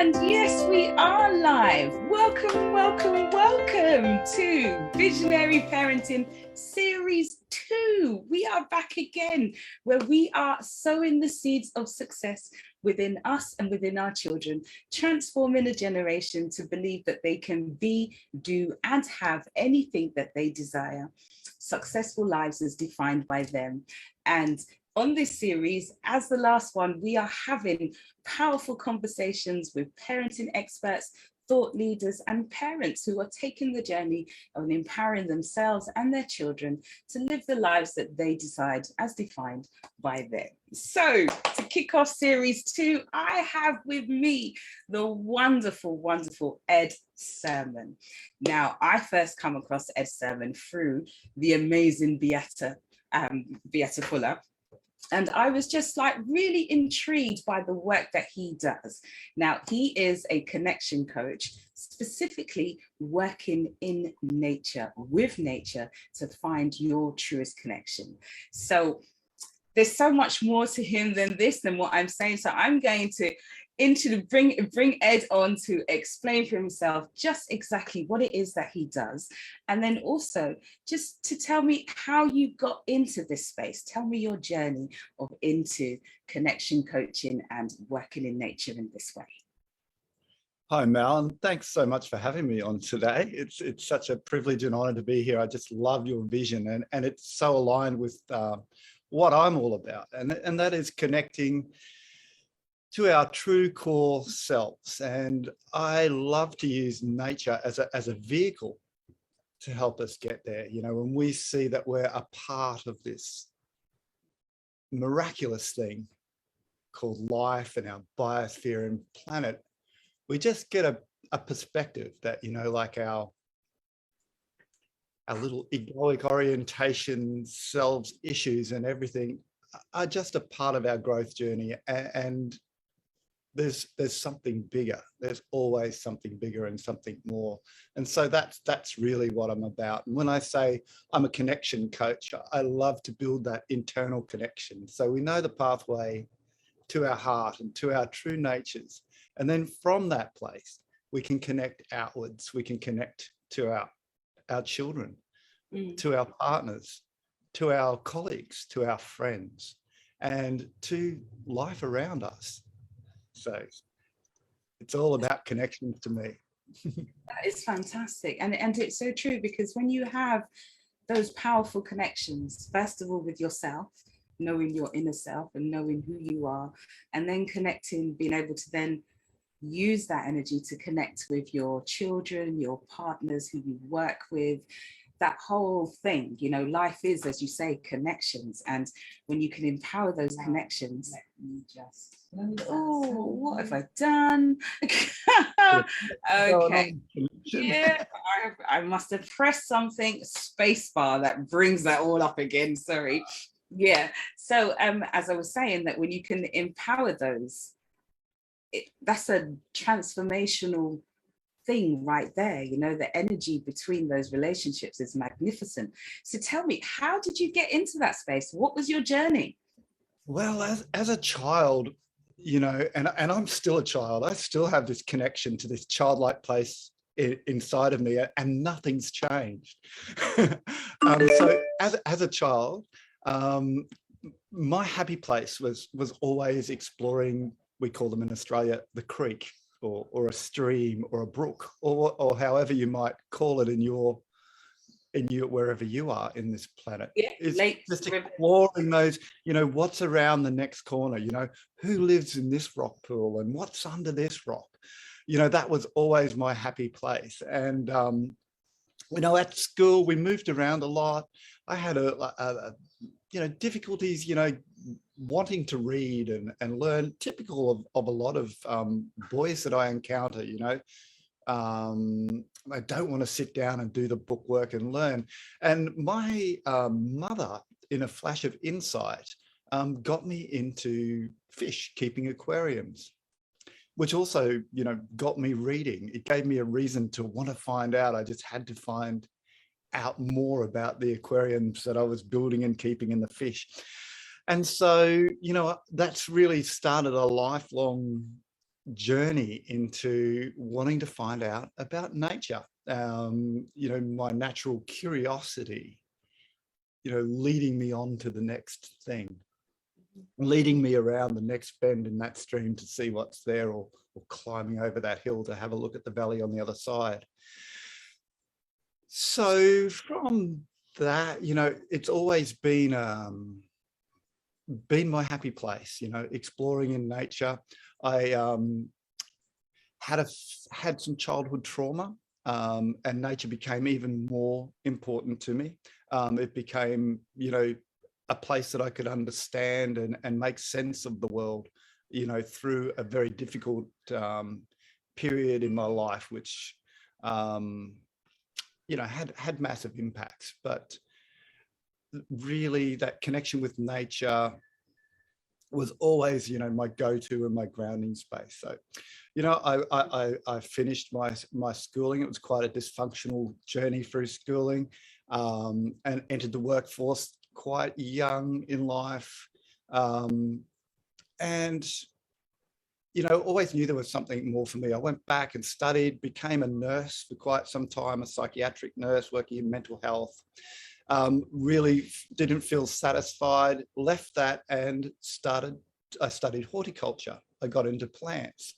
And yes, we are live. Welcome, welcome, welcome to Visionary Parenting Series 2. We are back again, where we are sowing the seeds of success within us and within our children, transforming a generation to believe that they can be, do, and have anything that they desire. Successful lives is defined by them. And on this series, as the last one, we are having powerful conversations with parenting experts, thought leaders, and parents who are taking the journey of empowering themselves and their children to live the lives that they decide as defined by them. So to kick off series 2, I have with me the wonderful, wonderful Ed Surman. Now, I first come across Ed Surman through the amazing Beata Fuller. And I was just like really intrigued by the work that he does. Now, he is a connection coach, specifically working in nature, with nature, to find your truest connection. So there's so much more to him than what I'm saying. So I'm going to bring Ed on to explain for himself just exactly what it is that he does. And then also just to tell me how you got into this space. Tell me your journey into connection coaching and working in nature in this way. Hi, Mal, and thanks so much for having me on today. It's such a privilege and honor to be here. I just love your vision, and it's so aligned with what I'm all about, and that is connecting to our true core selves. And I love to use nature as a vehicle to help us get there. You know, when we see that we're a part of this miraculous thing called life and our biosphere and planet, we just get a perspective that, you know, like our little egoic orientation, selves issues and everything are just a part of our growth journey. And there's something bigger. There's always something bigger and something more. And so that's really what I'm about. And when I say I'm a connection coach, I love to build that internal connection. So we know the pathway to our heart and to our true natures. And then from that place, we can connect outwards. We can connect to our children, to our partners, to our colleagues, to our friends, and to life around us. So it's all about connections to me. That is fantastic. And it's so true, because when you have those powerful connections, first of all with yourself, knowing your inner self and knowing who you are, and then connecting, being able to then use that energy to connect with your children, your partners who you work with, that whole thing, you know, life is, as you say, connections. And when you can empower those connections, oh, what have I done? Okay, yeah, I must have pressed something, spacebar, that brings that all up again, sorry. Yeah, so as I was saying, that when you can empower those, that's a transformational thing right there. You know, the energy between those relationships is magnificent. So tell me, how did you get into that space? What was your journey? Well, as a child, you know, and I'm still a child, I still have this connection to this childlike place inside of me, and nothing's changed. So as a child, my happy place was always exploring, we call them in Australia, the creek, or a stream, or a brook, or however you might call it in your wherever you are in this planet. Yeah, it's lakes, just rivers. Exploring those, you know, what's around the next corner, you know, who lives in this rock pool and what's under this rock. You know, that was always my happy place. And you know, at school we moved around a lot. I had you know, difficulties, you know, wanting to read and learn, typical of a lot of boys that I encounter. You know, I don't want to sit down and do the book work and learn. And my mother, in a flash of insight, got me into fish, keeping aquariums, which also, you know, got me reading. It gave me a reason to want to find out. I just had to find out more about the aquariums that I was building and keeping, and the fish. And so, you know, that's really started a lifelong journey into wanting to find out about nature. You know, my natural curiosity, you know, leading me on to the next thing, leading me around the next bend in that stream to see what's there, or climbing over that hill to have a look at the valley on the other side. So from that, you know, it's always been my happy place, you know, exploring in nature. I had some childhood trauma, and nature became even more important to me. It became, you know, a place that I could understand and make sense of the world, you know, through a very difficult period in my life, which, you know, had massive impacts. But really, that connection with nature was always, you know, my go-to and my grounding space. So, you know, I finished my schooling. It was quite a dysfunctional journey through schooling, and entered the workforce quite young in life, and you know, always knew there was something more for me. I went back and studied, became a nurse for quite some time, a psychiatric nurse working in mental health. Really didn't feel satisfied, left that and I studied horticulture. I got into plants,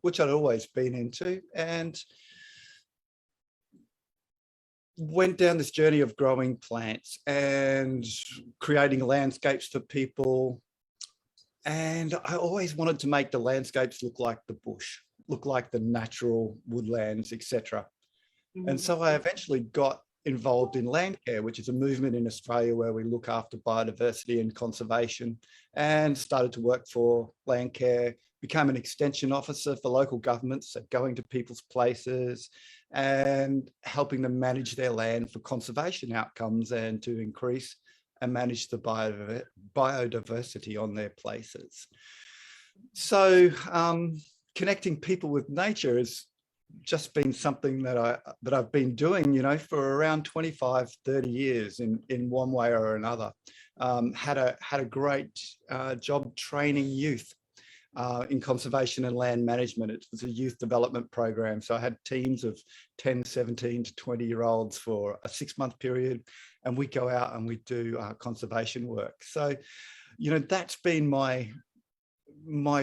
which I'd always been into, and went down this journey of growing plants and creating landscapes for people. And I always wanted to make the landscapes look like the bush, look like the natural woodlands, etc. And so I eventually got involved in land care, which is a movement in Australia where we look after biodiversity and conservation, and started to work for land care, became an extension officer for local governments, so going to people's places and helping them manage their land for conservation outcomes and to increase and manage the biodiversity on their places. So connecting people with nature has just been something that I've been doing, you know, for around 25, 30 years in one way or another. Had a great job training youth in conservation and land management. It was a youth development program. So I had teams of 10, 17 to 20-year-olds for a 6-month period, and we go out and we do conservation work. So, you know, that's been my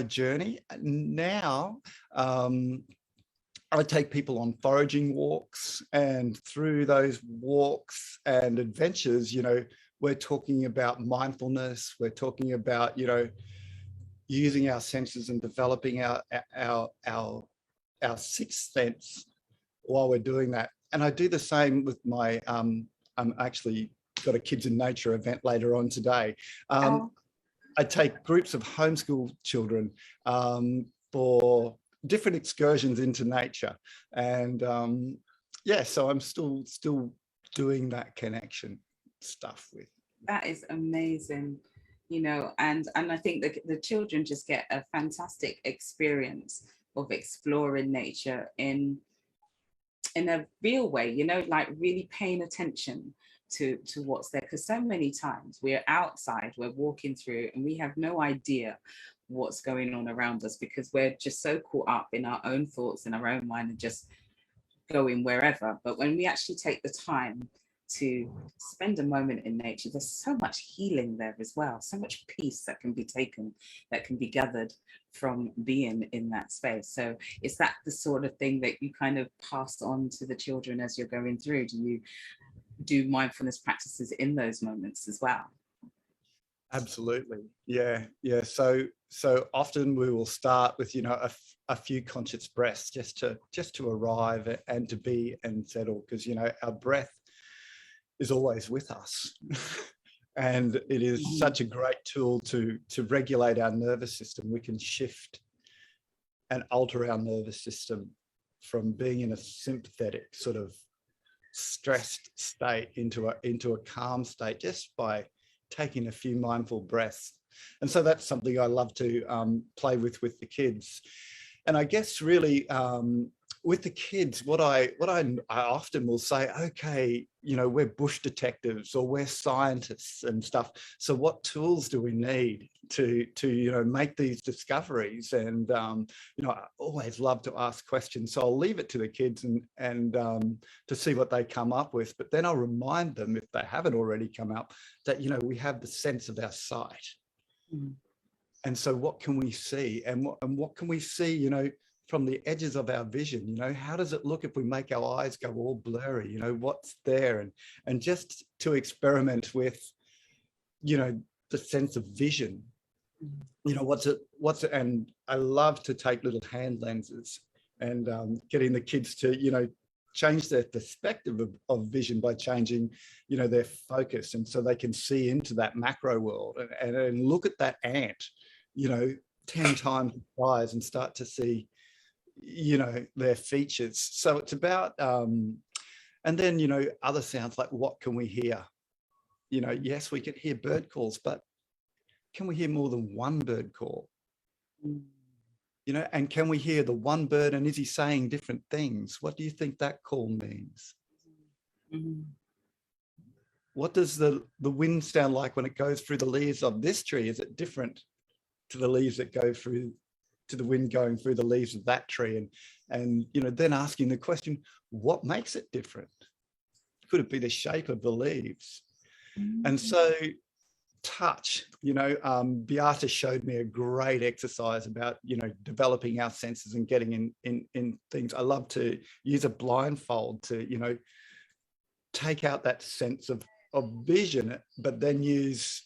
journey. Now, I take people on foraging walks, and through those walks and adventures, you know, we're talking about mindfulness. We're talking about, you know, using our senses and developing our sixth sense while we're doing that. And I do the same with my, I'm actually got a Kids in Nature event later on today. I take groups of homeschool children for different excursions into nature. And yeah, so I'm still doing that connection stuff with. That is amazing. You know, and I think that the children just get a fantastic experience of exploring nature in a real way, you know, like really paying attention to what's there, because so many times we're outside, we're walking through and we have no idea what's going on around us because we're just so caught up in our own thoughts and our own mind and just going wherever. But when we actually take the time to spend a moment in nature, there's so much healing there as well, so much peace that can be taken, that can be gathered from being in that space. So is that the sort of thing that you kind of pass on to the children as you're going through? Do you do mindfulness practices in those moments as well? Absolutely. Yeah. So often we will start with, you know, a few conscious breaths just to arrive and to be and settle, because, you know, our breath is always with us. And it is such a great tool to regulate our nervous system. We can shift and alter our nervous system from being in a sympathetic sort of stressed state into a calm state just by taking a few mindful breaths. And so that's something I love to play with the kids. And I guess really with the kids, what I often will say, okay, you know, we're bush detectives or we're scientists and stuff. So what tools do we need to you know, make these discoveries? And you know, I always love to ask questions. So I'll leave it to the kids and to see what they come up with. But then I'll remind them, if they haven't already come up, that, you know, we have the sense of our sight. Mm. And so what can we see? And what can we see, you know, from the edges of our vision? You know, how does it look if we make our eyes go all blurry? You know, what's there? And just to experiment with, you know, the sense of vision. You know, what's it, and I love to take little hand lenses and getting the kids to, you know, change their perspective of vision by changing, you know, their focus. And so they can see into that macro world and look at that ant, you know, 10 times the size and start to see, you know, their features. So it's about, and then, you know, other sounds like, what can we hear? You know, yes, we can hear bird calls, but can we hear more than one bird call? You know, and can we hear the one bird and is he saying different things? What do you think that call means? What does the wind sound like when it goes through the leaves of this tree? Is it different to the leaves that go through, to the wind going through the leaves of that tree? And you know, then asking the question, what makes it different? Could it be the shape of the leaves? And so touch, you know, Beata showed me a great exercise about, you know, developing our senses and getting in things. I love to use a blindfold to, you know, take out that sense of vision, but then use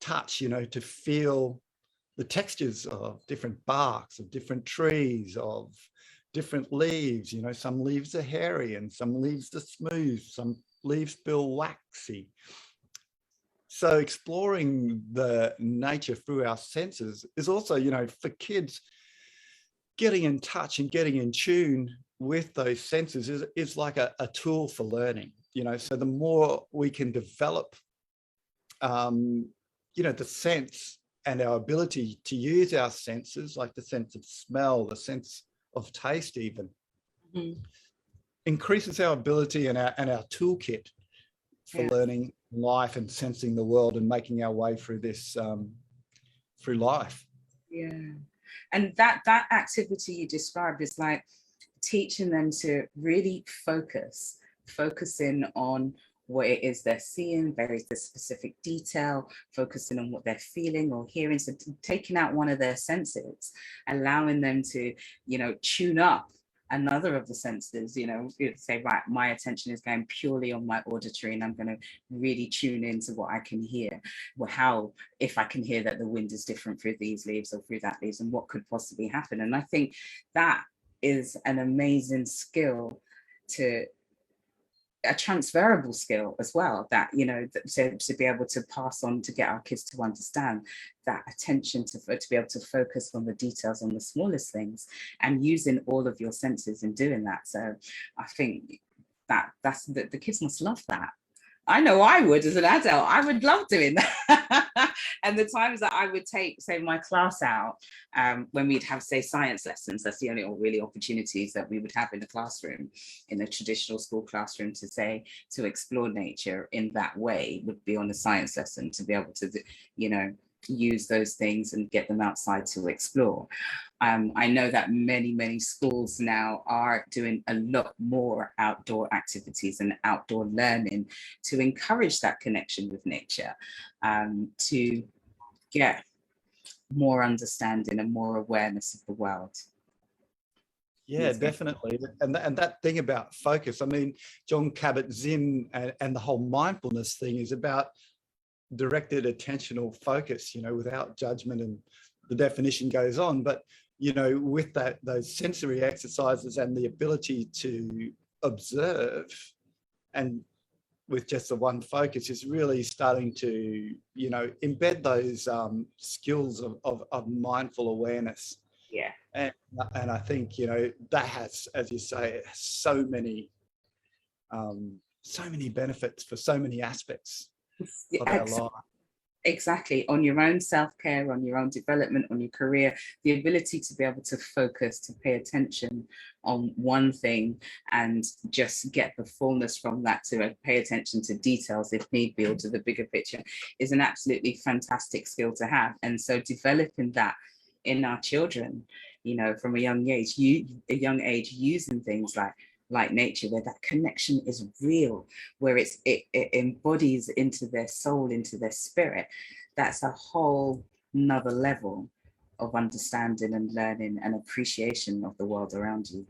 touch, you know, to feel the textures of different barks, of different trees, of different leaves. You know, some leaves are hairy and some leaves are smooth, some leaves feel waxy. So exploring the nature through our senses is also, you know, for kids, getting in touch and getting in tune with those senses is like a tool for learning, you know. So the more we can develop, you know, the sense and our ability to use our senses, like the sense of smell, the sense of taste even, increases our ability and our toolkit for learning life and sensing the world and making our way through this, through life. Yeah. And that activity you described is like teaching them to really focus in on what it is they're seeing, very specific detail, focusing on what they're feeling or hearing. So taking out one of their senses, allowing them to, you know, tune up another of the senses, you know, say, right, my attention is going purely on my auditory and I'm going to really tune into what I can hear. Well, how, if I can hear that the wind is different through these leaves or through that leaves, and what could possibly happen. And I think that is an amazing skill, to a transferable skill as well, that, you know, to be able to pass on, to get our kids to understand that attention, to be able to focus on the details, on the smallest things, and using all of your senses in doing that. So I think that's the kids must love that. I know I would as an adult. I would love doing that. And the times that I would take, say, my class out, when we'd have, say, science lessons, that's the only really opportunities that we would have in the classroom, in a traditional school classroom, to explore nature in that way, would be on a science lesson, to be able to, you know, use those things and get them outside to explore. I know that many schools now are doing a lot more outdoor activities and outdoor learning to encourage that connection with nature, to get more understanding and more awareness of the world. Yeah, definitely. And that thing about focus, I mean, John Kabat-Zinn and the whole mindfulness thing is about directed attentional focus, you know, without judgment, and the definition goes on. But, you know, with that, those sensory exercises and the ability to observe, and with just the one focus, is really starting to, you know, embed those skills of mindful awareness. Yeah. And I think, you know, that has, as you say, so many benefits for so many aspects of our life. Exactly, on your own self-care, on your own development, on your career, the ability to be able to focus, to pay attention on one thing and just get the fullness from that, to pay attention to details if need be, or to the bigger picture, is an absolutely fantastic skill to have. And so developing that in our children, you know, from a young age, using things like nature, where that connection is real, where it embodies into their soul, into their spirit. That's a whole another level of understanding and learning and appreciation of the world around you.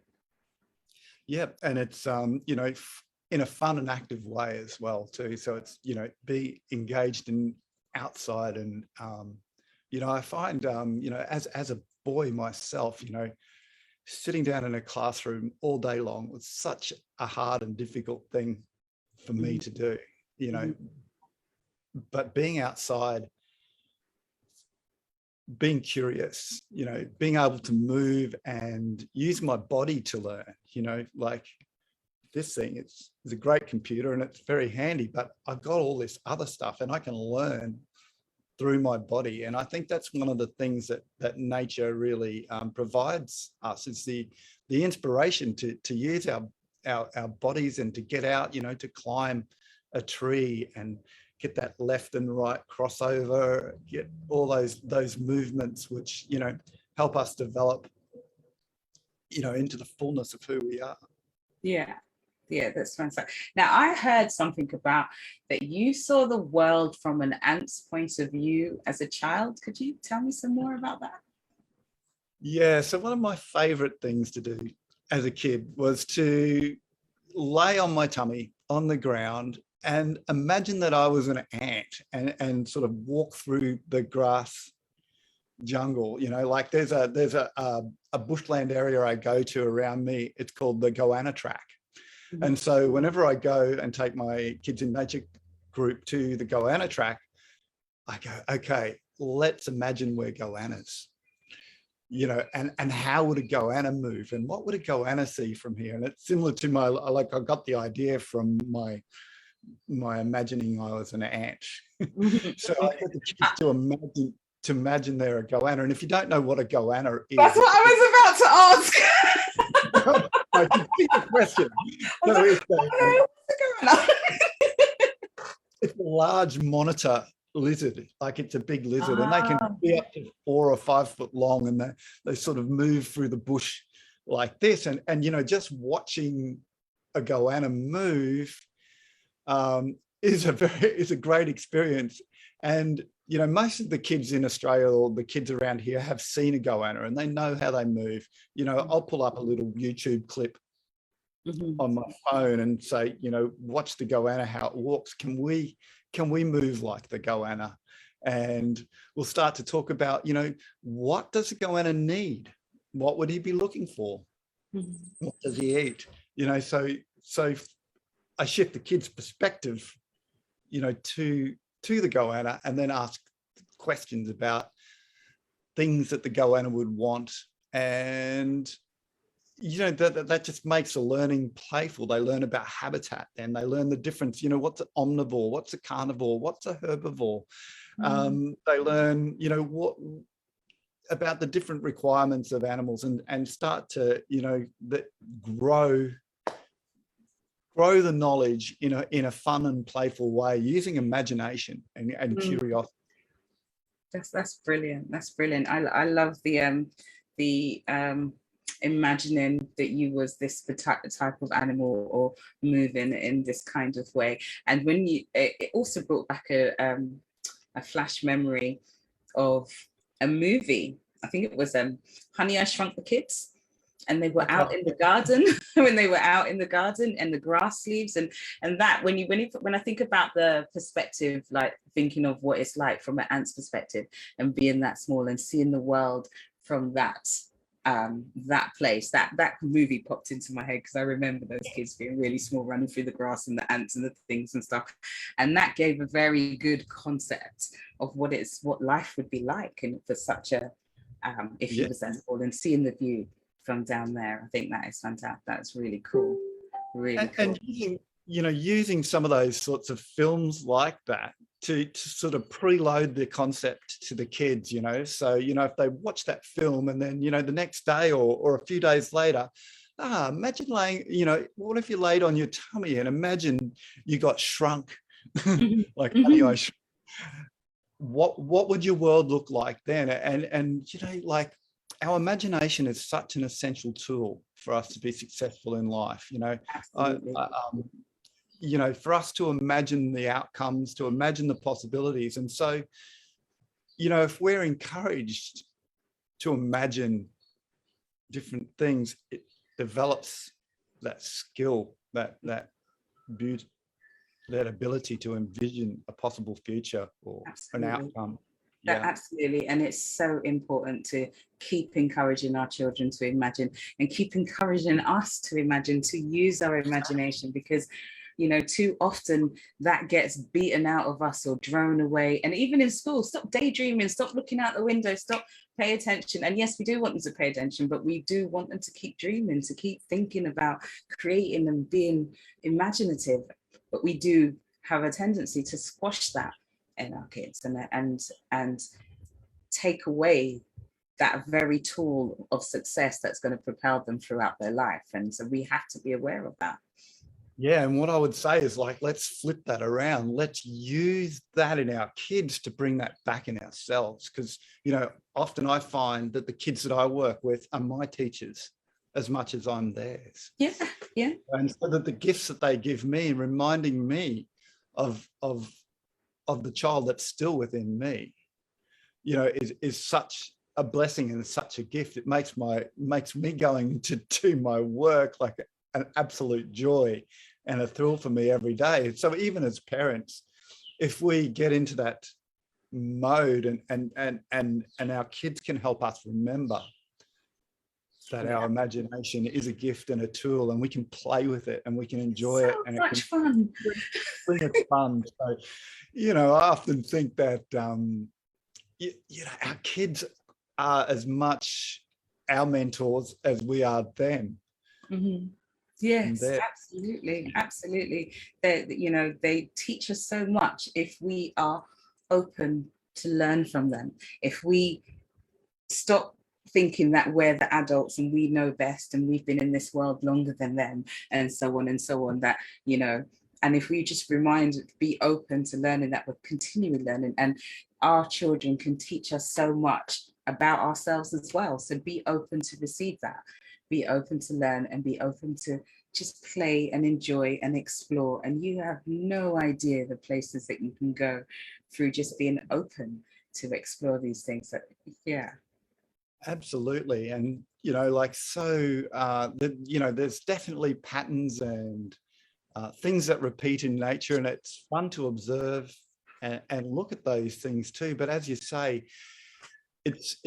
Yeah, and it's you know, in a fun and active way as well too. So it's, you know, be engaged in outside, and you know, I find you know, as a boy myself, you know, sitting down in a classroom all day long was such a hard and difficult thing for me to do, you know. But being outside, being curious, you know, being able to move and use my body to learn, you know, like this thing, it's a great computer and it's very handy, but I've got all this other stuff and I can learn through my body. And I think that's one of the things that nature really provides us, is the inspiration to use our bodies and to get out, you know, to climb a tree and get that left and right crossover, get all those movements which, you know, help us develop, you know, into the fullness of who we are. Yeah. Yeah, that's fantastic. Now, I heard something about that you saw the world from an ant's point of view as a child. Could you tell me some more about that? Yeah, so one of my favorite things to do as a kid was to lay on my tummy on the ground and imagine that I was an ant and sort of walk through the grass jungle. You know, like there's a bushland area I go to around me. It's called the Goanna Track. And so whenever I go and take my Kids in Nature group to the Goanna Track, I go, okay, let's imagine we're goannas, you know, and how would a goanna move, and what would a goanna see from here? And it's similar to my, like, I got the idea from my imagining I was an ant. So I get the kids to imagine they're a goanna. And if you don't know what a goanna is, that's what I was about to ask. I can see the question. So it's a large monitor lizard, like it's a big lizard, and they can be up to 4 or 5 foot long, and they sort of move through the bush like this. And you know, just watching a goanna move is a great experience. And you know, most of the kids in Australia, or the kids around here, have seen a goanna and they know how they move. You know, I'll pull up a little YouTube clip on my phone and say, you know, watch the goanna, how it walks. Can we move like the goanna? And we'll start to talk about, you know, what does a goanna need? What would he be looking for? What does he eat? You know, so I shift the kids' perspective, you know, to the goanna, and then ask questions about things that the goanna would want. And you know, that just makes the learning playful. They learn about habitat, and they learn the difference, you know, what's an omnivore, what's a carnivore, what's a herbivore. They learn, you know, what about the different requirements of animals, and start to, you know, grow the knowledge in a fun and playful way, using imagination and curiosity. That's brilliant. That's brilliant. I love the imagining that you was this type of animal, or moving in this kind of way. And when it also brought back a flash memory of a movie. I think it was Honey, I Shrunk the Kids. And they were out in the garden when they were out in the garden, and the grass leaves, and that when I think about the perspective, like thinking of what it's like from an ant's perspective, and being that small and seeing the world from that place, that movie popped into my head, because I remember those kids being really small, running through the grass and the ants and the things and stuff, and that gave a very good concept of what life would be like, and for such a if you were sensible, and seeing the view from down there. I think that is fantastic. That's really cool. Really cool. And using some of those sorts of films like that, to sort of preload the concept to the kids, so if they watch that film and then the next day or a few days later, imagine laying, what if you laid on your tummy and imagine you got shrunk like honey I shrunk. What would your world look like then? And like, our imagination is such an essential tool for us to be successful in life. Absolutely. For us to imagine the outcomes, to imagine the possibilities. And so, if we're encouraged to imagine different things, it develops that skill, that beauty, that ability to envision a possible future or an outcome. Yeah. Absolutely. And it's so important to keep encouraging our children to imagine and keep encouraging us to imagine, to use our imagination, because too often that gets beaten out of us or thrown away. And even in school, stop daydreaming, stop looking out the window, stop pay attention. And yes, we do want them to pay attention, but we do want them to keep dreaming, to keep thinking about creating and being imaginative. But we do have a tendency to squash that in our kids and take away that very tool of success that's going to propel them throughout their life. And so we have to be aware of that. Yeah, and what I would say is, like, let's flip that around. Let's use that in our kids to bring that back in ourselves. Because, often I find that the kids that I work with are my teachers as much as I'm theirs. Yeah, yeah. And so that the gifts that they give me, reminding me of the child that's still within me, is such a blessing and such a gift. It makes me going to do my work like an absolute joy and a thrill for me every day. So even as parents, if we get into that mode and our kids can help us remember that our imagination is a gift and a tool, and we can play with it and we can enjoy it, and much fun. Bring it fun. So, I often think that our kids are as much our mentors as we are them. Mm-hmm. Yes, absolutely. They teach us so much if we are open to learn from them. If we stop thinking that we're the adults and we know best and we've been in this world longer than them, and so on, that, and if we just be open to learning, that we're continually learning, and our children can teach us so much about ourselves as well. So be open to receive that. Be open to learn and be open to just play and enjoy and explore. And you have no idea the places that you can go through just being open to explore these things. Absolutely. And, there's definitely patterns and things that repeat in nature, and it's fun to observe and look at those things too. But as you say, it's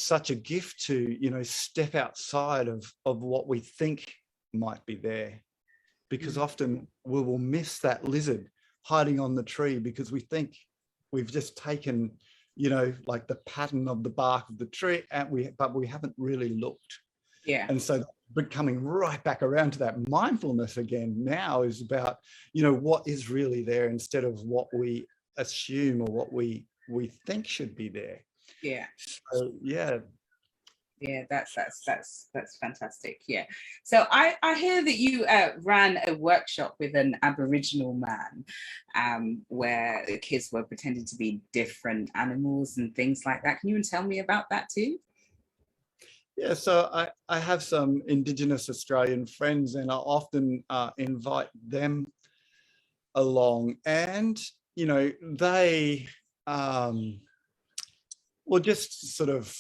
such a gift to step outside of what we think might be there, because often we will miss that lizard hiding on the tree because we think we've just taken like the pattern of the bark of the tree, but we haven't really looked. And so coming right back around to that mindfulness again now is about what is really there instead of what we assume or what we think should be there. So, that's fantastic. So I hear that you ran a workshop with an Aboriginal man where the kids were pretending to be different animals and things like that. Can you tell me about that too? Yeah, so I have some Indigenous Australian friends, and I often invite them along, and they just sort of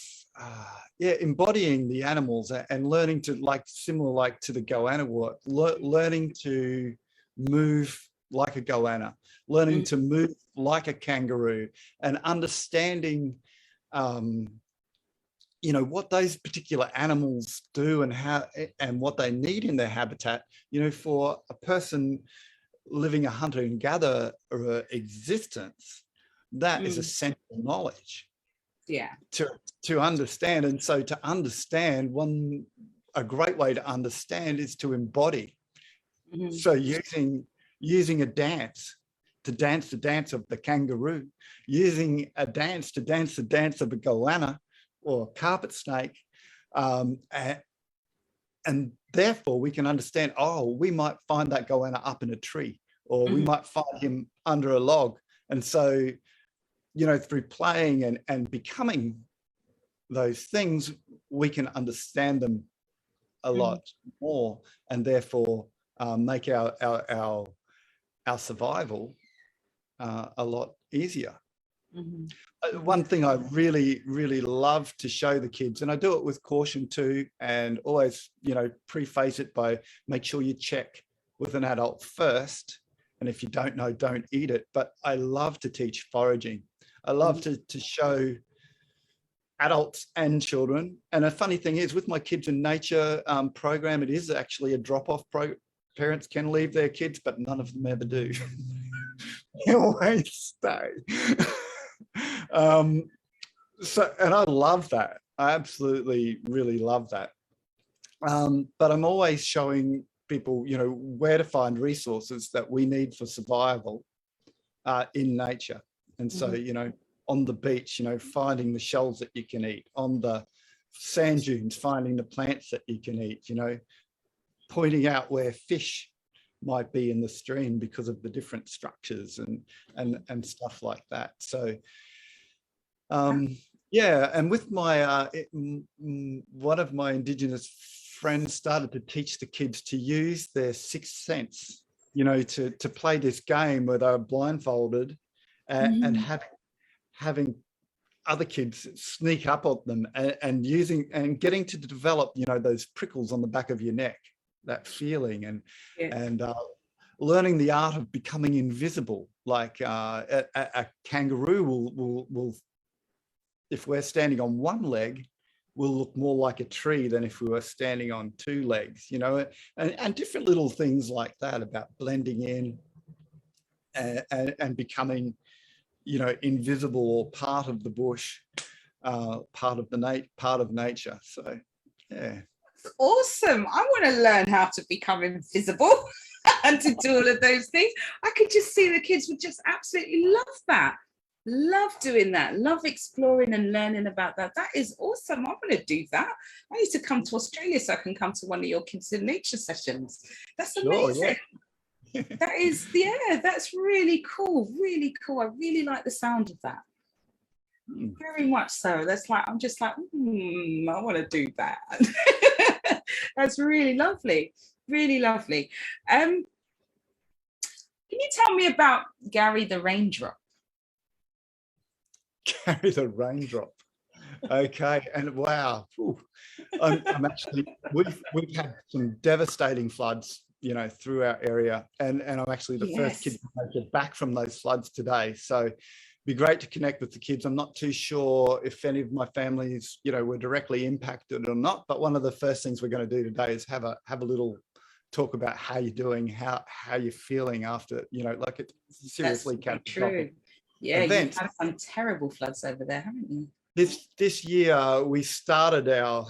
embodying the animals and learning to, similar to the goanna work, learning to move like a goanna, learning to move like a kangaroo, and understanding what those particular animals do and how and what they need in their habitat. For a person living a hunter and gatherer existence, that is essential knowledge to understand. And so to understand, a great way to understand is to embody. So using a dance to dance the dance of the kangaroo, using a dance to dance the dance of a goanna or a carpet snake. And therefore we can understand, oh, we might find that goanna up in a tree, or we might find him under a log. And so, you know, through playing and becoming those things, we can understand them a lot more, and therefore make our survival a lot easier. One thing I really, really love to show the kids, and I do it with caution too, and always, you know, preface it by make sure you check with an adult first. And if you don't know, don't eat it. But I love to teach foraging. I love to show adults and children. And a funny thing is, with my Kids in Nature program, it is actually a drop-off program. Parents can leave their kids, but none of them ever do. They always stay. So, and I love that. I absolutely really love that. But I'm always showing people, you know, where to find resources that we need for survival in nature. And so, you know, on the beach, you know, finding the shells that you can eat, on the sand dunes, finding the plants that you can eat, you know, pointing out where fish might be in the stream because of the different structures and stuff like that. So yeah, and with my one of my Indigenous friends started to teach the kids to use their sixth sense, you know, to play this game where they were blindfolded and having other kids sneak up on them and using and getting to develop, you know, those prickles on the back of your neck, that feeling, and learning the art of becoming invisible. Like a kangaroo will, if we're standing on one leg, will look more like a tree than if we were standing on two legs, you know, and different little things like that about blending in and becoming, you know, invisible or part of the bush, part of nature. So, yeah. That's awesome. I want to learn how to become invisible and to do all of those things. I could just see the kids would just absolutely love that. Love doing that. Love exploring and learning about that. That is awesome. I'm going to do that. I need to come to Australia so I can come to one of your Kids in Nature sessions. That's amazing. Sure, yeah. That is, yeah, that's really cool. Really cool. I really like the sound of that. Very much so. That's like, I'm just like, I want to do that. That's really lovely. Really lovely. Can you tell me about Gary the raindrop? Gary the raindrop. Okay, and wow, I'm actually, we've had some devastating floods, you know, through our area, and I'm actually the first kid to make it back from those floods today. So it'd be great to connect with the kids. I'm not too sure if any of my families, you know, were directly impacted or not, but one of the first things we're going to do today is have a little talk about how you're doing, how you're feeling after, you know, like it's seriously catastrophic. Yeah, event. You've had some terrible floods over there, haven't you? This year we started our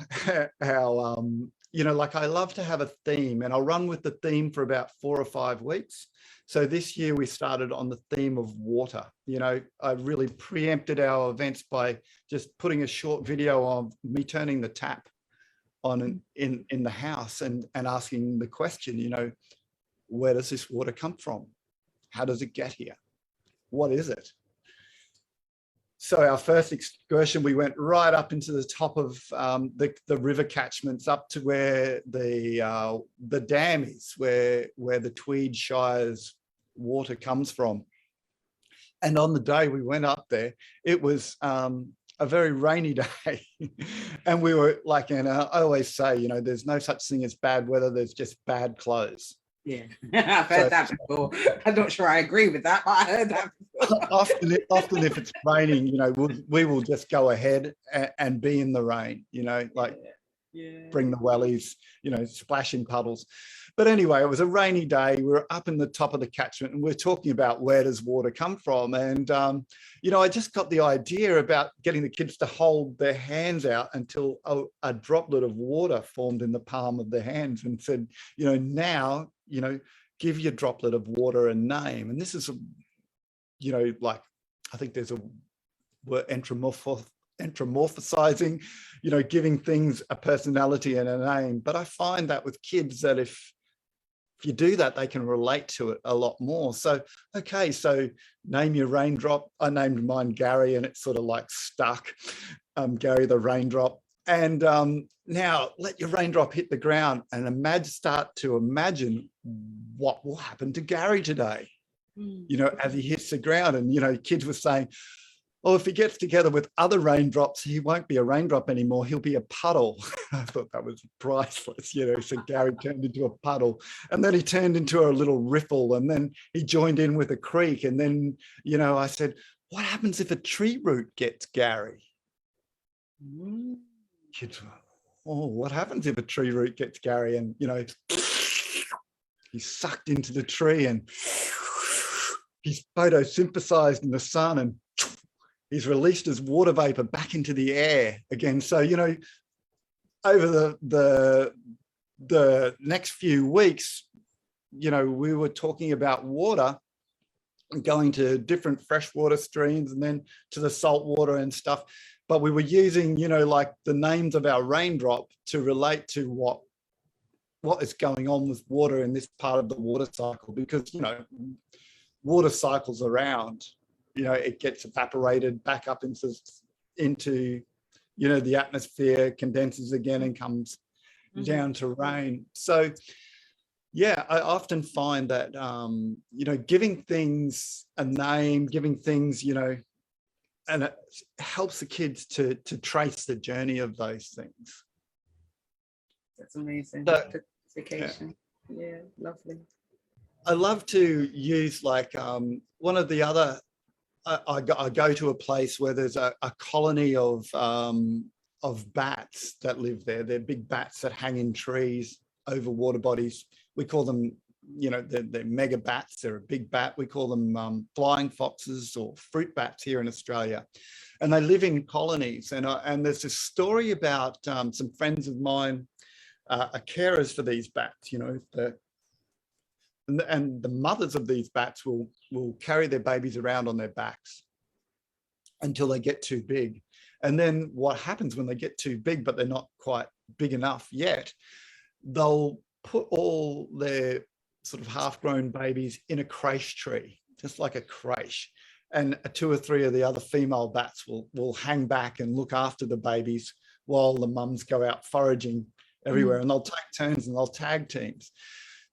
you know, like I love to have a theme, and I'll run with the theme for about 4 or 5 weeks. So this year we started on the theme of water. You know, I really preempted our events by just putting a short video of me turning the tap on in the house and asking the question, you know, where does this water come from? How does it get here? What is it? So our first excursion, we went right up into the top of the river catchments, up to where the dam is, where the Tweed Shire's water comes from. And on the day we went up there, it was a very rainy day. And we were like, and I always say, you know, there's no such thing as bad weather, there's just bad clothes. Yeah, I've heard that before. I'm not sure I agree with that, but I heard that before. Often if it's raining, you know, we will just go ahead and be in the rain, you know, like bring the wellies, you know, splash in puddles. But anyway, it was a rainy day. We were up in the top of the catchment and we're talking about where does water come from. And, you know, I just got the idea about getting the kids to hold their hands out until a droplet of water formed in the palm of their hands, and said, you know, now, you know, give your droplet of water a name. And this is you know, like, I think there's a word, entomorphizing, you know, giving things a personality and a name. But I find that with kids, that if you do that, they can relate to it a lot more. So, okay, so name your raindrop. I named mine Gary, and it's sort of like stuck, Gary the raindrop. And now let your raindrop hit the ground and start to imagine what will happen to Gary today, you know, as he hits the ground. And, you know, kids were saying, oh, if he gets together with other raindrops, he won't be a raindrop anymore. He'll be a puddle. I thought that was priceless, you know. So Gary turned into a puddle, and then he turned into a little ripple, and then he joined in with a creek. And then, you know, I said, what happens if a tree root gets Gary? Kids were, oh, what happens if a tree root gets Gary? And, you know, he's sucked into the tree, and he's photosynthesized in the sun, and he's released his water vapor back into the air again. So, you know, over the next few weeks, you know, we were talking about water and going to different freshwater streams and then to the salt water and stuff. But we were using, you know, like the names of our raindrop to relate to what is going on with water in this part of the water cycle, because, you know, water cycles around. You know, it gets evaporated back up into, you know, the atmosphere, condenses again and comes down to rain. So, yeah, I often find that, you know, giving things a name, giving things, you know, and it helps the kids to trace the journey of those things. That's amazing. So, yeah, lovely. I love to use like one of the other, I go to a place where there's a colony of bats that live there. They're big bats that hang in trees over water bodies. We call them, you know, they're mega bats. They're a big bat. We call them flying foxes or fruit bats here in Australia. And they live in colonies. And there's this story about some friends of mine are carers for these bats, you know, and the mothers of these bats will carry their babies around on their backs until they get too big. And then what happens when they get too big, but they're not quite big enough yet, they'll put all their sort of half-grown babies in a creche tree, just like a creche. And 2 or 3 of the other female bats will hang back and look after the babies while the mums go out foraging everywhere. And they'll take turns and they'll tag teams.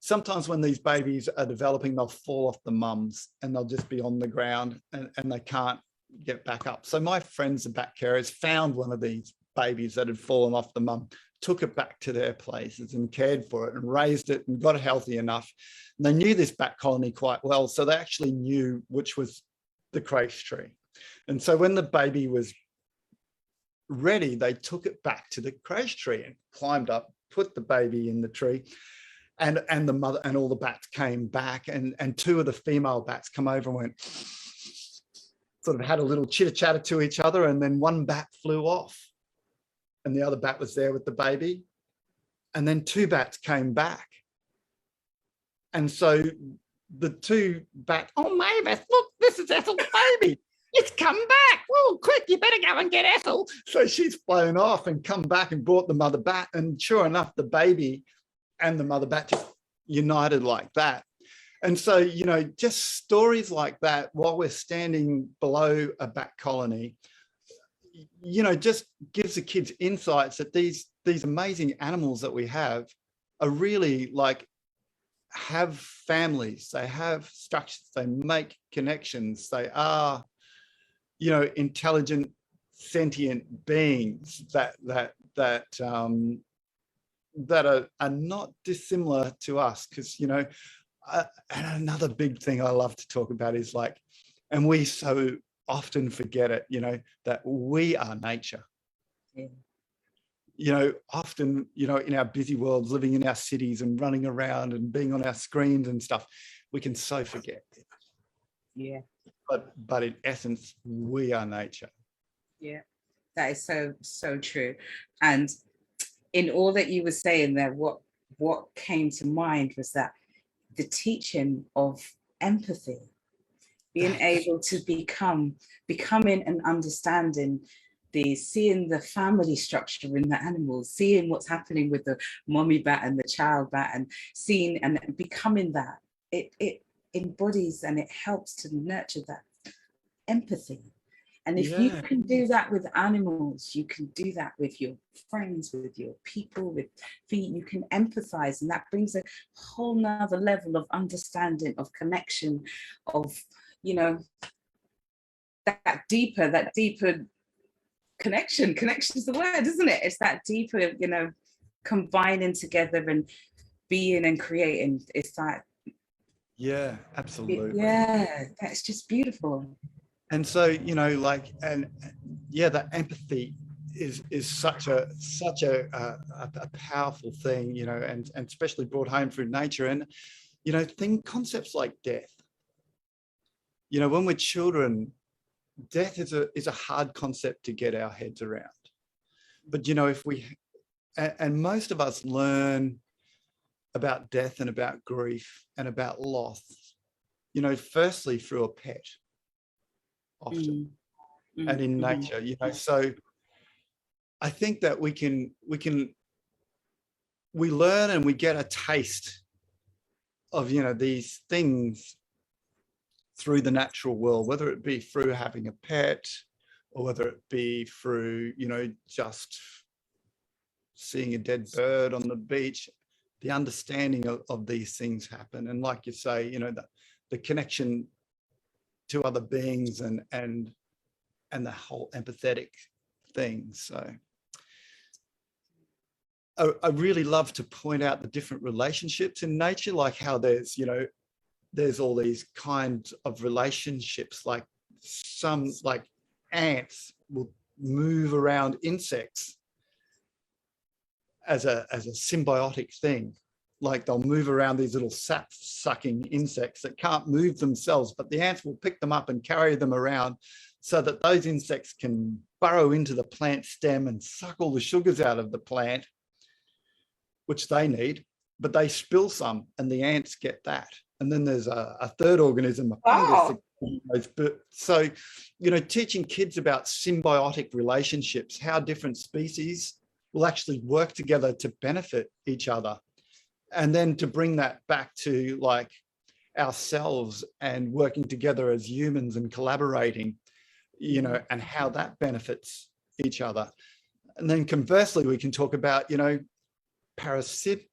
Sometimes when these babies are developing, they'll fall off the mums and they'll just be on the ground and they can't get back up. So my friends, the bat carers, found one of these babies that had fallen off the mum, took it back to their places and cared for it and raised it and got it healthy enough. And they knew this bat colony quite well. So they actually knew which was the creche tree. And so when the baby was ready, they took it back to the creche tree and climbed up, put the baby in the tree. And the mother and all the bats came back, and 2 of the female bats come over and went, sort of had a little chitter chatter to each other, and then one bat flew off and the other bat was there with the baby. And then 2 bats came back. And so the 2 bats, oh, Mavis, look, this is Ethel's baby. It's come back. Oh, quick, you better go and get Ethel. So she's flown off and come back and brought the mother bat. And sure enough, the baby and the mother bat just united like that. And so, you know, just stories like that while we're standing below a bat colony, you know, just gives the kids insights that these amazing animals that we have are really like, have families, they have structures, they make connections, they are, you know, intelligent, sentient beings that are not dissimilar to us. Because, you know, and another big thing I love to talk about is like, and we so often forget it, you know, that we are nature. Yeah. You know, often, you know, in our busy worlds, living in our cities and running around and being on our screens and stuff, we can so forget it. Yeah. But in essence, we are nature. Yeah, that is so true. And in all that you were saying there, what came to mind was that the teaching of empathy being able to becoming and understanding seeing the family structure in the animals, seeing what's happening with the mommy bat and the child bat, and seeing and becoming that, it embodies and it helps to nurture that empathy. And if you can do that with animals, you can do that with your friends, with your people, with you can empathize, and that brings a whole nother level of understanding, of connection, of, you know, that deeper connection is the word, isn't it? It's that deeper, you know, combining together and being and creating. It's that, yeah, absolutely. yeah, that's just beautiful. And so, you know, like, and yeah, that empathy is such a powerful thing, you know, and especially brought home through nature. And, you know, concepts like death, you know, when we're children, death is a hard concept to get our heads around. But, you know, if we, and most of us learn about death and about grief and about loss, you know, firstly through a pet, often, and in nature, you know. So I think that we learn and we get a taste of, you know, these things through the natural world, whether it be through having a pet or whether it be through, you know, just seeing a dead bird on the beach. The understanding of these things happen, and like you say, you know, the connection to other beings and the whole empathetic thing. So I really love to point out the different relationships in nature, like how there's, you know, there's all these kinds of relationships, like some, like ants will move around insects as a symbiotic thing. Like they'll move around these little sap sucking insects that can't move themselves, but the ants will pick them up and carry them around so that those insects can burrow into the plant stem and suck all the sugars out of the plant, which they need, but they spill some and the ants get that. And then there's a third organism, a fungus. Wow. So, you know, teaching kids about symbiotic relationships, how different species will actually work together to benefit each other. And then to bring that back to like ourselves and working together as humans and collaborating, you know, and how that benefits each other. And then conversely, we can talk about, you know, parasitic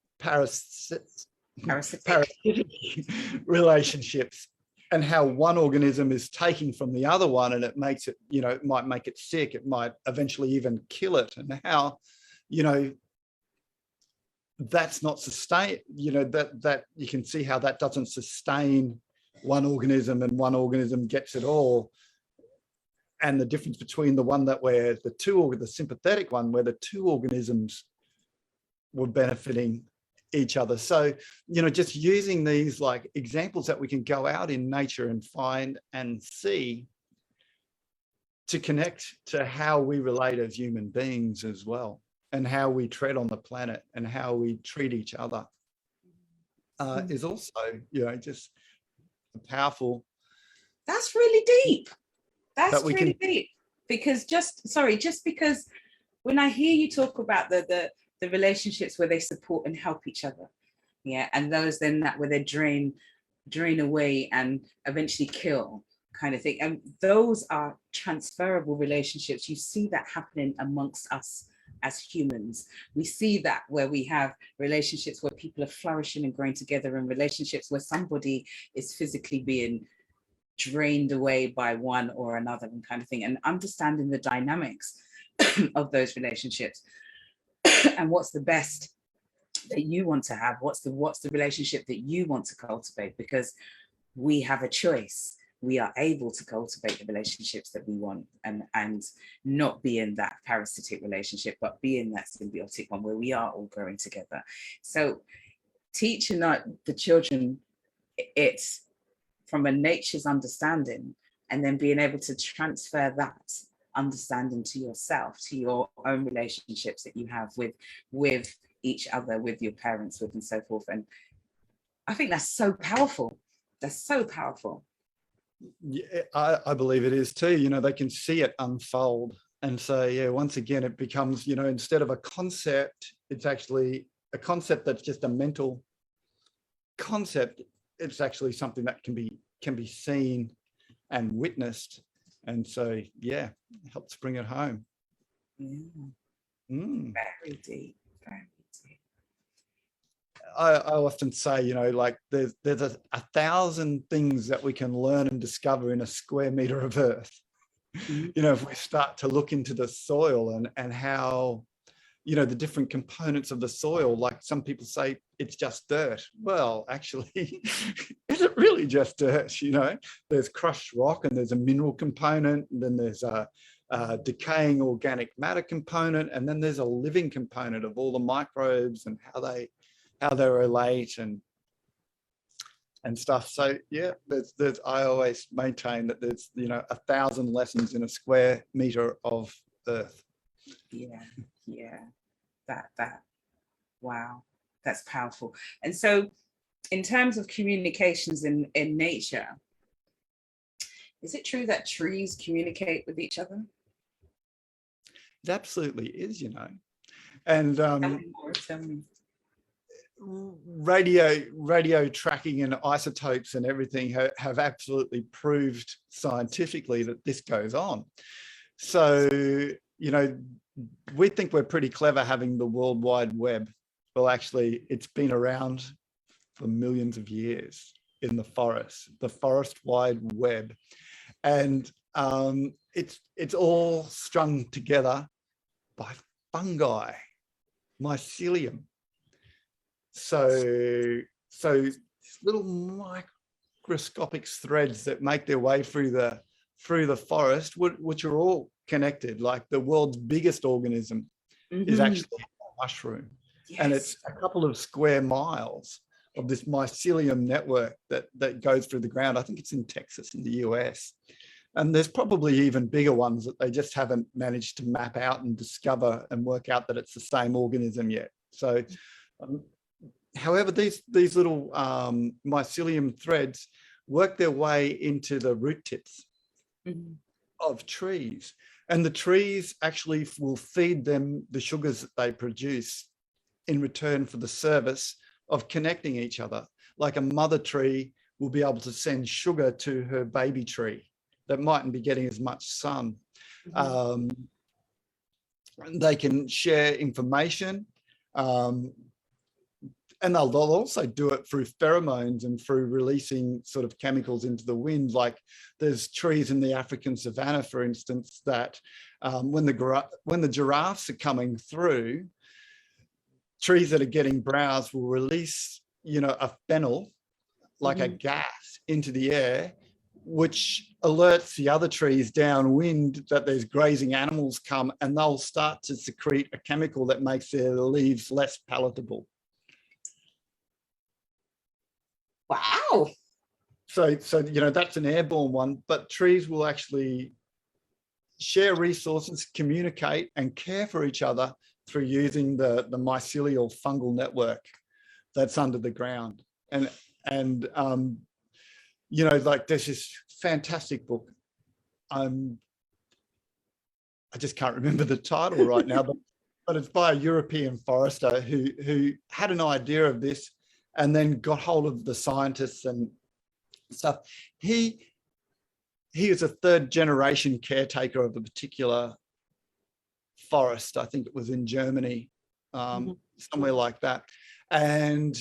relationships and how one organism is taking from the other one, and it makes it, you know, it might make it sick, it might eventually even kill it, and how, you know, that's not sustain, you know, that you can see how that doesn't sustain one organism and one organism gets it all. And the difference between the one that where the sympathetic one, where the two organisms were benefiting each other. So, you know, just using these like examples that we can go out in nature and find and see to connect to how we relate as human beings as well, and how we tread on the planet and how we treat each other is also, you know, just powerful. That's really deep. That's really deep. Because just because when I hear you talk about the relationships where they support and help each other, yeah, and those then that where they drain away and eventually kill kind of thing, and those are transferable relationships. You see that happening amongst us as humans. We see that where we have relationships where people are flourishing and growing together, and relationships where somebody is physically being drained away by one or another and kind of thing, and understanding the dynamics of those relationships and what's the best that you want to have, what's the relationship that you want to cultivate, because we have a choice. We are able to cultivate the relationships that we want, and not be in that parasitic relationship, but be in that symbiotic one where we are all growing together. So teaching the children it's from a nature's understanding, and then being able to transfer that understanding to yourself, to your own relationships that you have with each other, with your parents, with and so forth. And I think that's so powerful. That's so powerful. Yeah, I believe it is too. You know, they can see it unfold. And so, yeah, once again, it becomes, you know, instead of a concept, it's actually a concept that's just a mental concept. It's actually something that can be seen and witnessed. And so, yeah, it helps bring it home. Yeah. Mm. Very deep, very deep. I often say, you know, like there's a 1,000 things that we can learn and discover in a square meter of earth. Mm. You know, if we start to look into the soil and how, you know, the different components of the soil, like some people say it's just dirt. Well, actually, is it really just dirt? You know, there's crushed rock and there's a mineral component, and then there's a decaying organic matter component, and then there's a living component of all the microbes and how they relate and stuff. So yeah, there's I always maintain that there's, you know, 1,000 lessons in a square meter of earth. Yeah, that wow, that's powerful. And so in terms of communications in nature, is it true that trees communicate with each other? It absolutely is, you know. And Tell me more, tell me. radio tracking and isotopes and everything have absolutely proved scientifically that this goes on. So, you know, we think we're pretty clever having the World Wide Web. Well, actually, it's been around for millions of years in the forest wide web. And it's all strung together by fungi, mycelium. So little microscopic threads that make their way through the forest, which are all connected. Like the world's biggest organism is actually a mushroom. Yes. And it's a couple of square miles of this mycelium network that goes through the ground. I think it's in Texas in the US. And there's probably even bigger ones that they just haven't managed to map out and discover and work out that it's the same organism yet. So however, these little mycelium threads work their way into the root tips of trees. And the trees actually will feed them the sugars that they produce in return for the service of connecting each other. Like a mother tree will be able to send sugar to her baby tree that mightn't be getting as much sun. They can share information. And they'll also do it through pheromones and through releasing sort of chemicals into the wind. Like there's trees in the African savanna, for instance, that when the giraffes are coming through, trees that are getting browsed will release, you know, a phenol, like a gas, into the air, which alerts the other trees downwind that there's grazing animals come, and they'll start to secrete a chemical that makes their leaves less palatable. Wow. So you know, that's an airborne one, but trees will actually share resources, communicate and care for each other through using the mycelial fungal network that's under the ground. And you know, like there's this fantastic book. I just can't remember the title right now, but it's by a European forester who had an idea of this and then got hold of the scientists and stuff. He is a third generation caretaker of a particular forest. I think it was in Germany, somewhere like that. And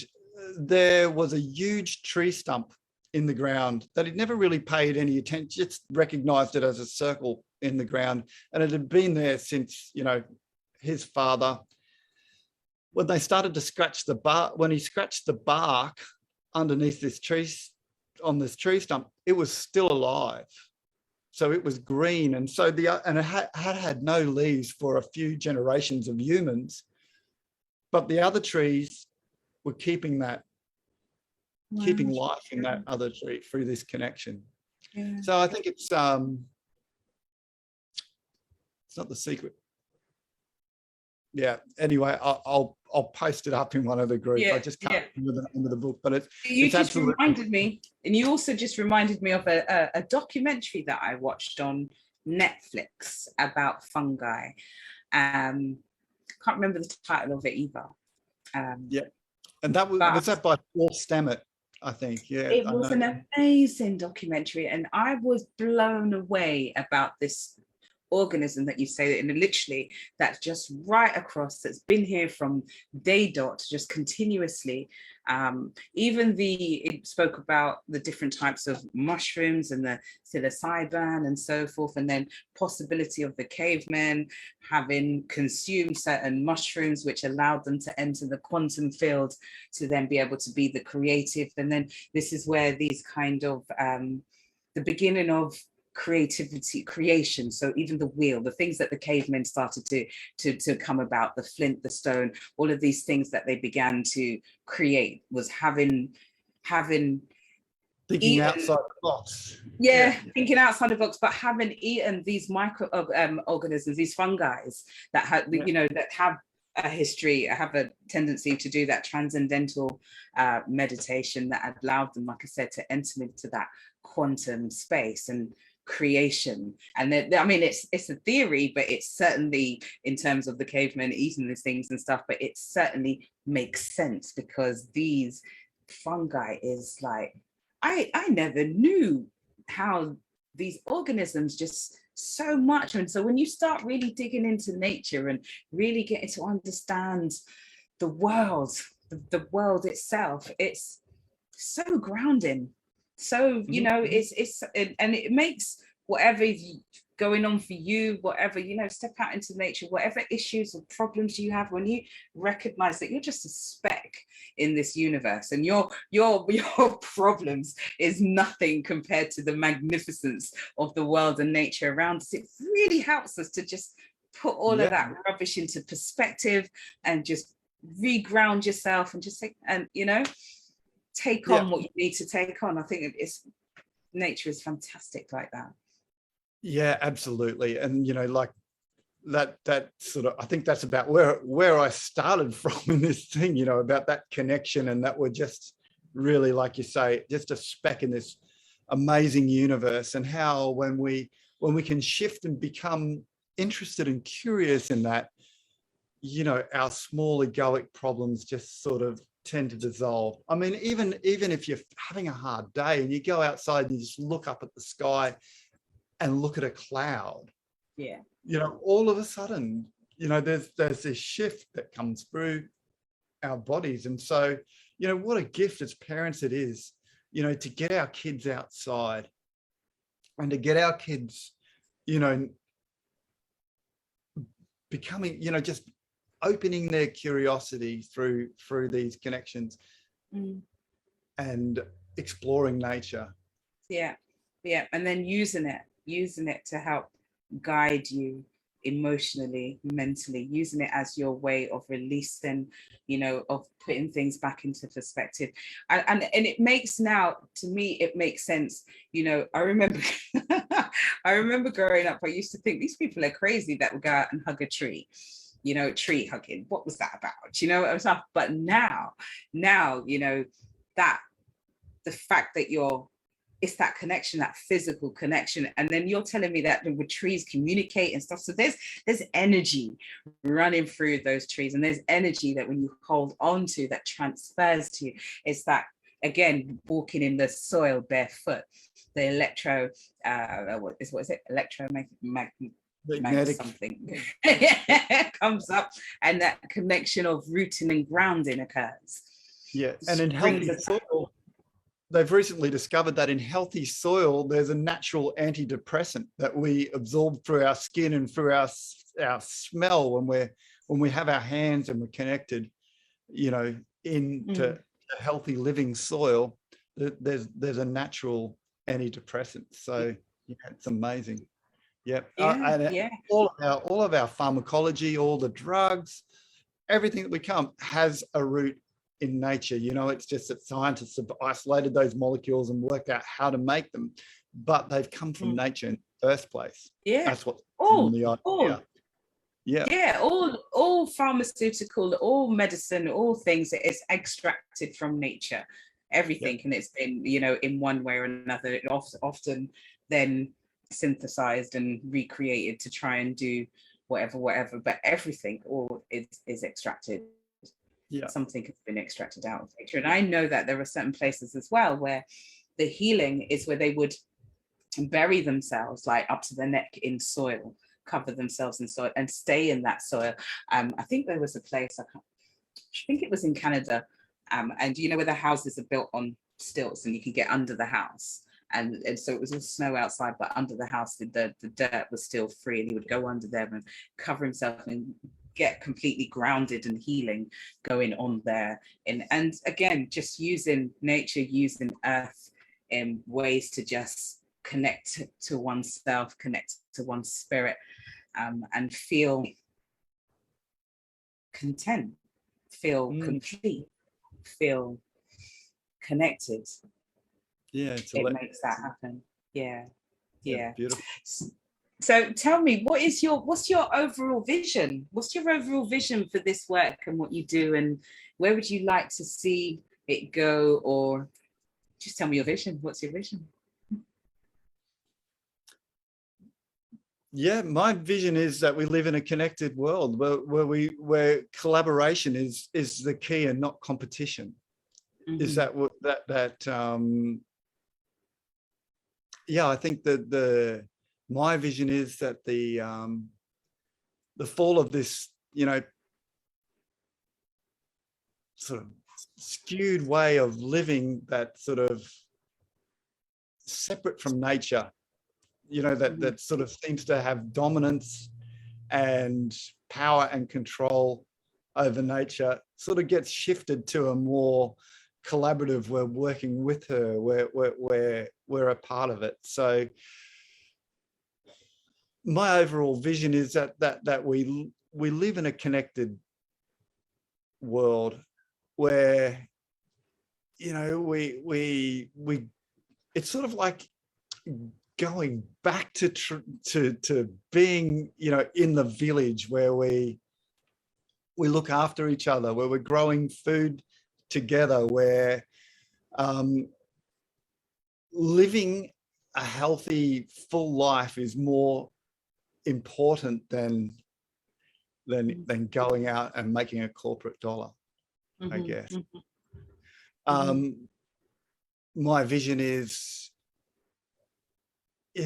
there was a huge tree stump in the ground that he'd never really paid any attention, just recognized it as a circle in the ground. And it had been there since, you know, his father. When they started to scratch the bark, when he scratched the bark underneath this tree, on this tree stump, it was still alive. So it was green. And so and it had no leaves for a few generations of humans, but the other trees were keeping that, keeping life in that other tree through this connection. Yeah. So I think it's not The Secret. Yeah. Anyway, I'll I'll post it up in one of the groups. I just can't remember the name of the book, but it's just absolutely reminded me, and you also just reminded me of a documentary that I watched on Netflix about fungi. Can't remember the title of it either. And that was that by Paul Stammet, I think. It was an amazing documentary, and I was blown away about this organism that you say, and literally that's just right across, that's been here from day dot, just continuously. Even it spoke about the different types of mushrooms and the psilocybin and so forth, and then possibility of the cavemen having consumed certain mushrooms which allowed them to enter the quantum field to then be able to be the creative. And then this is where these kind of the beginning of creativity, creation. So even the wheel, the things that the cavemen started to come about, the flint, the stone, all of these things that they began to create was having thinking eaten, outside the box. Thinking outside the box, but having eaten these micro organisms, these fungi that have that have a history, have a tendency to do that transcendental meditation that allowed them, like I said, to enter into that quantum space and creation. And I mean, it's a theory, but it's certainly, in terms of the cavemen eating these things and stuff, but it certainly makes sense, because these fungi is like, I never knew how these organisms just so much. And so when you start really digging into nature and really getting to understand the world itself, it's so grounding. So, it's and it makes whatever going on for you, whatever, step out into nature, whatever issues or problems you have, when you recognize that you're just a speck in this universe, and your problems is nothing compared to the magnificence of the world and nature around us, it really helps us to just put all of that rubbish into perspective and just reground yourself and just say, and take on what you need to take on. I think nature is fantastic like that. Yeah, absolutely. And like that sort of, I think that's about where I started from in this thing, about that connection, and that we're just really, like you say, just a speck in this amazing universe, and how when we can shift and become interested and curious in that, our small egoic problems just sort of tend to dissolve. I mean, even if you're having a hard day and you go outside and you just look up at the sky and look at a cloud, all of a sudden, there's this shift that comes through our bodies. And so, what a gift as parents it is, to get our kids outside and to get our kids, becoming, just opening their curiosity through these connections and exploring nature. And then using it to help guide you emotionally, mentally, using it as your way of releasing, of putting things back into perspective. And it makes, now to me it makes sense. I remember I remember growing up, I used to think these people are crazy that would go out and hug a tree. Tree hugging, what was that about? But now, that the fact that it's that connection, that physical connection. And then you're telling me that with trees communicate and stuff. So there's energy running through those trees, and there's energy that when you hold on to, that transfers to you. It's that, again, walking in the soil barefoot, the magnetic something comes up, and that connection of rooting and grounding occurs. And in healthy soil, they've recently discovered that in healthy soil, there's a natural antidepressant that we absorb through our skin and through our smell when we have our hands and we're connected, into healthy living soil. There's a natural antidepressant. So it's amazing. All of our pharmacology, all the drugs, everything that we come has a root in nature. It's just that scientists have isolated those molecules and worked out how to make them, but they've come from nature in the first place. That's what's the idea. Yeah. Yeah, all pharmaceutical, all medicine, all things is extracted from nature, Yeah. everything, and it's been, in one way or another, it often then synthesized and recreated to try and do whatever, but everything all is extracted. Yeah. Something has been extracted out of nature, and I know that there are certain places as well where the healing is where they would bury themselves like up to their neck in soil, cover themselves in soil and stay in that soil. I think there was a place, I think it was in Canada, and where the houses are built on stilts and you can get under the house. And so it was all snow outside, but under the house, the dirt was still free, and he would go under there and cover himself and get completely grounded and healing going on there. And again, just using nature, using earth in ways to just connect to oneself, connect to one's spirit, and feel content, feel complete, feel connected. Yeah, it makes that happen. Yeah. Beautiful. So tell me, what's your overall vision? What's your overall vision for this work and what you do, and where would you like to see it go? Or just tell me your vision. What's your vision? Yeah, my vision is that we live in a connected world where collaboration is the key and not competition. Mm-hmm. Is that what yeah, I think that my vision is that the fall of this, sort of skewed way of living, that sort of separate from nature, that sort of seems to have dominance and power and control over nature, sort of gets shifted to a more collaborative, we're working with her, we're a part of it. So my overall vision is that we live in a connected world where, we it's sort of like going back to being, in the village where we look after each other, where we're growing food together, where living a healthy, full life is more important than going out and making a corporate dollar, I guess. My vision is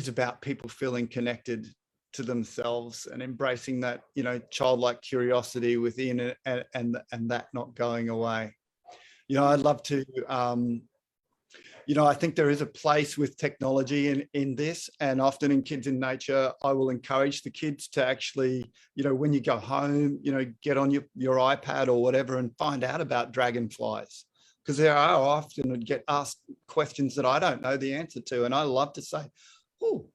about people feeling connected to themselves and embracing that, childlike curiosity within, and that not going away. I'd love to, I think there is a place with technology in this, and often in Kids in Nature, I will encourage the kids to actually, when you go home, get on your iPad or whatever and find out about dragonflies, because there are often get asked questions that I don't know the answer to, and I love to say, oh,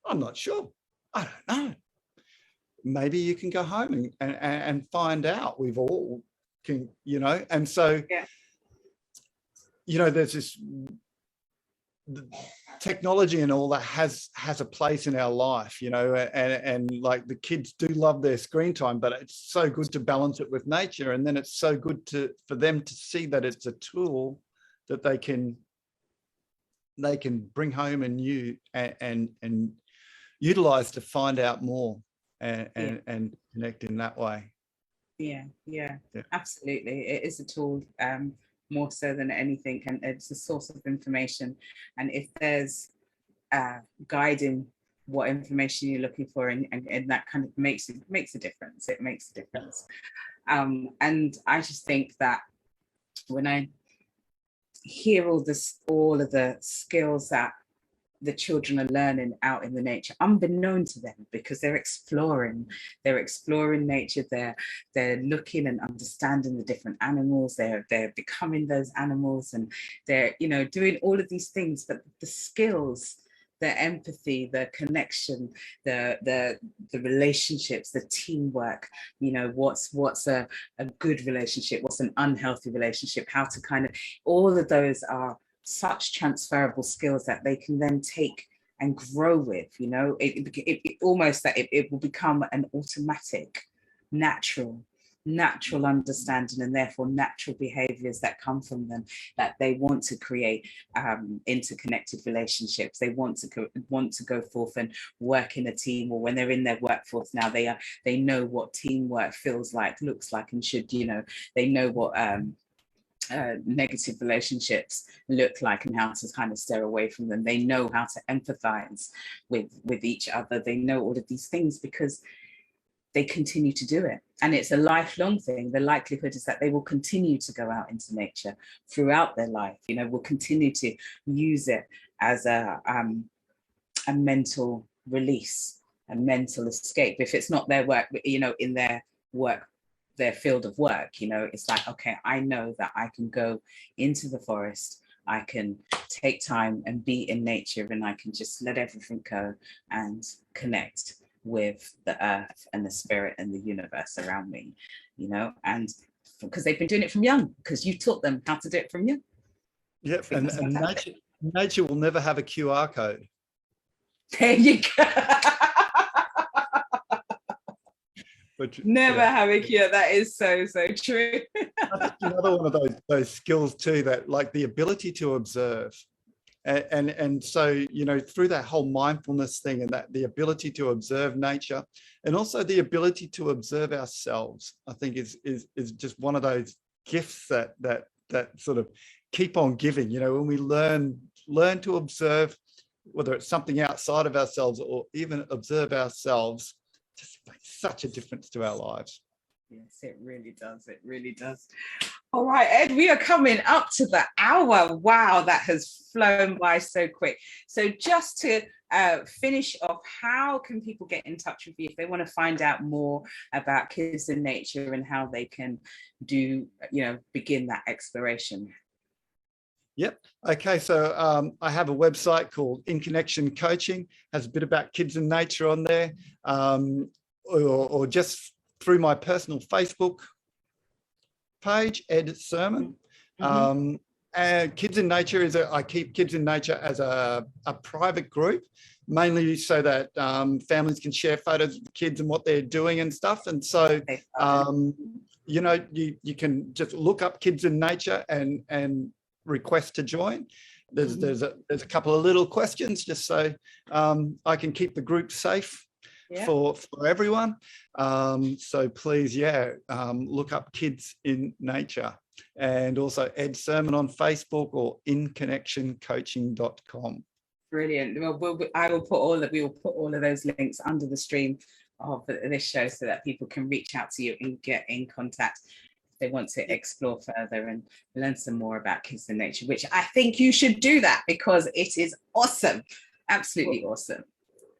I'm not sure, I don't know. Maybe you can go home and find out. We've all can, and so, yeah. There's this technology and all that has a place in our life, and like the kids do love their screen time, but it's so good to balance it with nature. And then it's so good for them to see that it's a tool that they can bring home and utilize to find out more and connect in that way. Yeah, absolutely. It is a tool, more so than anything, and it's a source of information. And if there's guiding what information you're looking for, and that kind of makes a difference. It makes a difference. And I just think that when I hear all of the skills that the children are learning out in the nature, unbeknown to them, because they're exploring nature, they're looking and understanding the different animals, they're becoming those animals, and they're doing all of these things. But the skills, the empathy, the connection, the relationships, the teamwork, what's a good relationship, what's an unhealthy relationship, how to all of those are such transferable skills that they can then take and grow with, you know, it almost that it will become an automatic, natural understanding, and therefore natural behaviors that come from them, that they want to create interconnected relationships. They want to go forth and work in a team, or when they're in their workforce now, they know what teamwork feels like, looks like, and should, you know, they know what negative relationships look like and how to kind of steer away from them. They know how to empathize with each other. They know all of these things because they continue to do it. And it's a lifelong thing. The likelihood is that they will continue to go out into nature throughout their life, you know, will continue to use it as a mental release, a mental escape. If it's not their work, you know, in their work, their field of work, you know, it's like, okay, I know that I can go into the forest, I can take time and be in nature, and I can just let everything go and connect with the earth and the spirit and the universe around me, you know, and because they've been doing it from young, because you taught them how to do it from young. Yep, and nature will never have a QR code. There you go. But, never have a cure. That is so true. That's another one of those skills too, that like the ability to observe. And so, you know, through that whole mindfulness thing, and that the ability to observe nature, and also the ability to observe ourselves, I think is just one of those gifts that sort of keep on giving. You know, when we learn to observe, whether it's something outside of ourselves or even observe ourselves, just makes such a difference to our lives. Yes, it really does. It really does. All right, Ed, we are coming up to the hour. Wow, that has flown by so quick. So just to finish off, how can people get in touch with you if they want to find out more about Kids in Nature and how they can do, you know, begin that exploration? Yep. Okay. So I have a website called In Connection Coaching, has a bit about kids and nature on there, or just through my personal Facebook page, Ed Surman. Mm-hmm. And Kids in Nature I keep Kids in Nature as a private group, mainly so that families can share photos of the kids and what they're doing and stuff. And so, you know, you can just look up Kids in Nature and request to join. There's a couple of little questions just so I can keep the group safe. Yeah. For everyone. So please, look up Kids in Nature, and also Ed Surman on Facebook or inconnectioncoaching.com. Brilliant. Well, we will put all of those links under the stream of this show so that people can reach out to you and get in contact if they want to explore further and learn some more about Kids in Nature, which I think you should do that because it is awesome. Absolutely awesome.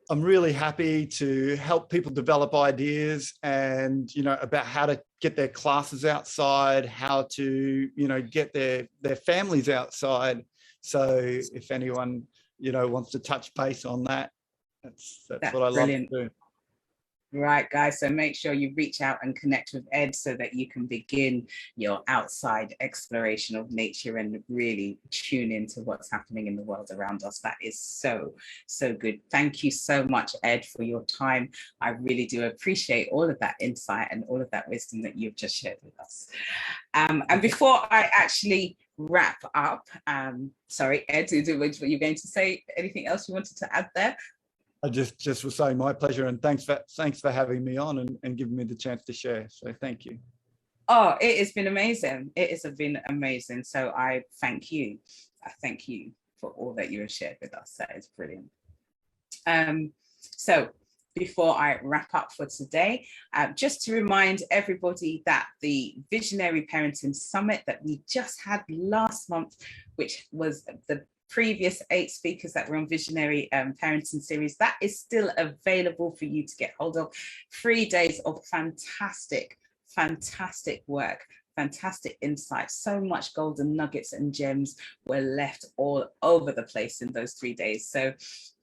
I'm really happy to help people develop ideas and, you know, about how to get their classes outside, how to, you know, get their families outside. So if anyone, you know, wants to touch base on that, that's what I love to do. Right, guys, so make sure you reach out and connect with Ed so that you can begin your outside exploration of nature and really tune into what's happening in the world around us. That is so good. Thank you so much, Ed, for your time. I really do appreciate all of that insight and all of that wisdom that you've just shared with us. And before I actually wrap up, sorry, Ed, were you going to say anything else you wanted to add there? I just was saying my pleasure, and thanks for having me on and giving me the chance to share. So thank you. Oh, it has been amazing. It has been amazing. So I thank you. I thank you for all that you have shared with us. That is brilliant. So before I wrap up for today, just to remind everybody that the Visionary Parenting Summit that we just had last month, which was the previous 8 speakers that were on Visionary Parenting series, that is still available for you to get hold of. 3 days of fantastic work, fantastic insights, so much golden nuggets and gems were left all over the place in those 3 days. So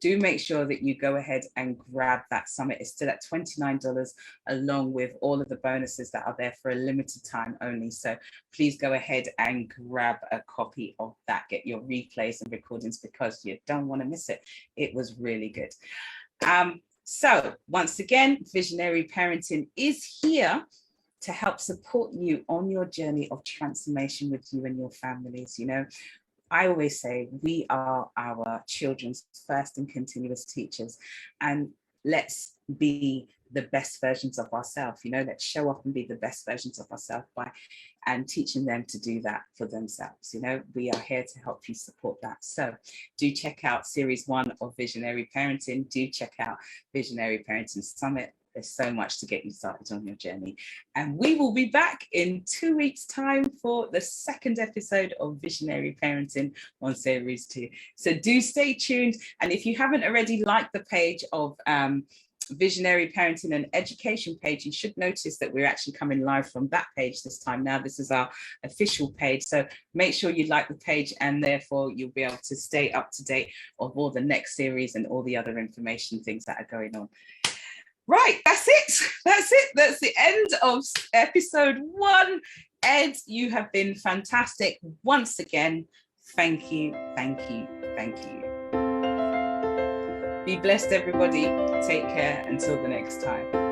do make sure that you go ahead and grab that summit. It's still at $29, along with all of the bonuses that are there for a limited time only. So please go ahead and grab a copy of that. Get your replays and recordings because you don't want to miss it. It was really good. So once again, Visionary Parenting is here to help support you on your journey of transformation with you and your families. You know, I always say we are our children's first and continuous teachers, and let's be the best versions of ourselves. You know, let's show up and be the best versions of ourselves by and teaching them to do that for themselves. You know, we are here to help you support that. So do check out series 1 of Visionary Parenting. Do check out Visionary Parenting Summit. There's so much to get you started on your journey. And we will be back in 2 weeks' time for the second episode of Visionary Parenting on series 2. So do stay tuned. And if you haven't already liked the page of Visionary Parenting and Education page, you should notice that we're actually coming live from that page this time. Now, this is our official page. So make sure you like the page, and therefore you'll be able to stay up to date of all the next series and all the other information, things that are going on. Right, that's it. That's it. That's the end of episode 1. Ed, you have been fantastic once again. Thank you, thank you, thank you. Be blessed, everybody. Take care until the next time.